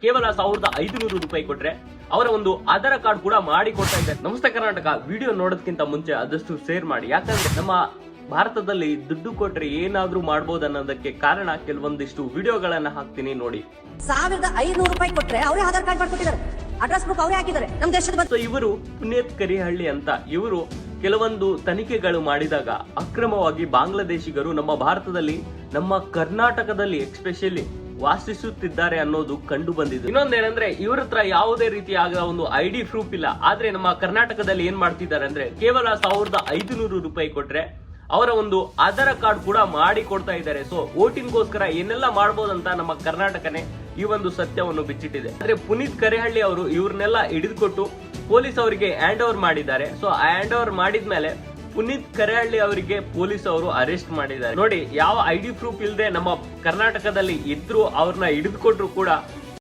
ಕೇವಲ 1500 ರೂಪಾಯಿ ಕೊಟ್ರೆ ಅವರ ಒಂದು ಆಧಾರ್ ಕಾರ್ಡ್ ಕೂಡ ಮಾಡಿ ಕೊಡ್ತಾ ಇದ್ದಾರೆ. ನಮಸ್ತೆ ಕರ್ನಾಟಕ. ವಿಡಿಯೋ ನೋಡೋದಕ್ಕಿಂತ ಮುಂಚೆ ಆದಷ್ಟು ಶೇರ್ ಮಾಡಿ, ಯಾಕಂದ್ರೆ ನಮ್ಮ ಭಾರತದಲ್ಲಿ ದುಡ್ಡು ಕೊಟ್ರೆ ಏನಾದ್ರೂ ಮಾಡಬಹುದು ಅನ್ನೋದಕ್ಕೆ ಕಾರಣ ಕೆಲವೊಂದಿಷ್ಟು ವಿಡಿಯೋಗಳನ್ನ ಹಾಕ್ತೀನಿ ನೋಡಿ. 1500 ರೂಪಾಯಿ ಕೊಟ್ರೆ ಅವರೇ ಆಧಾರ್ ಕಾರ್ಡ್ ಮಾಡ್ಕೊಟ್ಟಿದ್ದಾರೆ, ಅಡ್ರೆಸ್ ಬುಕ್ ಅವರೇ ಹಾಕಿದ್ದಾರೆ ನಮ್ಮ ದೇಶದ ಬಗ್ಗೆ. ಇವರು ಪುನೀತ್ ಕರಿಹಳ್ಳಿ ಅಂತ ಇವರು ಕೆಲವೊಂದು ತನಿಖೆಗಳು ಮಾಡಿದಾಗ ಅಕ್ರಮವಾಗಿ ಬಾಂಗ್ಲಾದೇಶಿಗರು ನಮ್ಮ ಭಾರತದಲ್ಲಿ ನಮ್ಮ ಕರ್ನಾಟಕದಲ್ಲಿ ಎಕ್ಸ್ಪೆಷಲಿ ವಾಸಿಸುತ್ತಿದ್ದಾರೆ ಅನ್ನೋದು ಕಂಡು ಬಂದಿದೆ. ಇನ್ನೊಂದೇನಂದ್ರೆ ಇವ್ರ ಹತ್ರ ಯಾವುದೇ ರೀತಿಯಾದ ಒಂದು ಐಡಿ ಪ್ರೂಫ್ ಇಲ್ಲ. ಆದ್ರೆ ನಮ್ಮ ಕರ್ನಾಟಕದಲ್ಲಿ ಏನ್ ಮಾಡ್ತಿದ್ದಾರೆ ಅಂದ್ರೆ ಕೇವಲ 1500 ರೂಪಾಯಿ ಕೊಟ್ರೆ ಅವರ ಒಂದು ಆಧಾರ್ ಕಾರ್ಡ್ ಕೂಡ ಮಾಡಿ ಕೊಡ್ತಾ ಇದ್ದಾರೆ. ಸೊ ವೋಟಿಂಗ್ಗೋಸ್ಕರ ಏನೆಲ್ಲ ಮಾಡಬಹುದಂತ ನಮ್ಮ ಕರ್ನಾಟಕನೇ ಈ ಒಂದು ಸತ್ಯವನ್ನು ಬಿಚ್ಚಿಟ್ಟಿದೆ. ಆದ್ರೆ ಪುನೀತ್ ಕರಿಹಳ್ಳಿ ಅವರು ಇವ್ರನ್ನೆಲ್ಲ ಹಿಡಿದುಕೊಟ್ಟು ಪೊಲೀಸ್ ಅವರಿಗೆ ಹ್ಯಾಂಡ್ ಓವರ್ ಮಾಡಿದ್ದಾರೆ. ಸೊ ಹ್ಯಾಂಡ್ ಓವರ್ ಮಾಡಿದ್ಮೇಲೆ ಪುನೀತ್ ಕರಿಹಳ್ಳಿ ಅವರಿಗೆ ಪೊಲೀಸ್ ಅವರು ಅರೆಸ್ಟ್ ಮಾಡಿದ್ದಾರೆ. ನೋಡಿ, ಯಾವ ಐಡಿ ಪ್ರೂಫ್ ಇಲ್ಲದೆ ನಮ್ಮ ಕರ್ನಾಟಕದಲ್ಲಿ ಇದ್ರು ಅವ್ರನ್ನ ಹಿಡಿದುಕೊಟ್ರು ಕೂಡ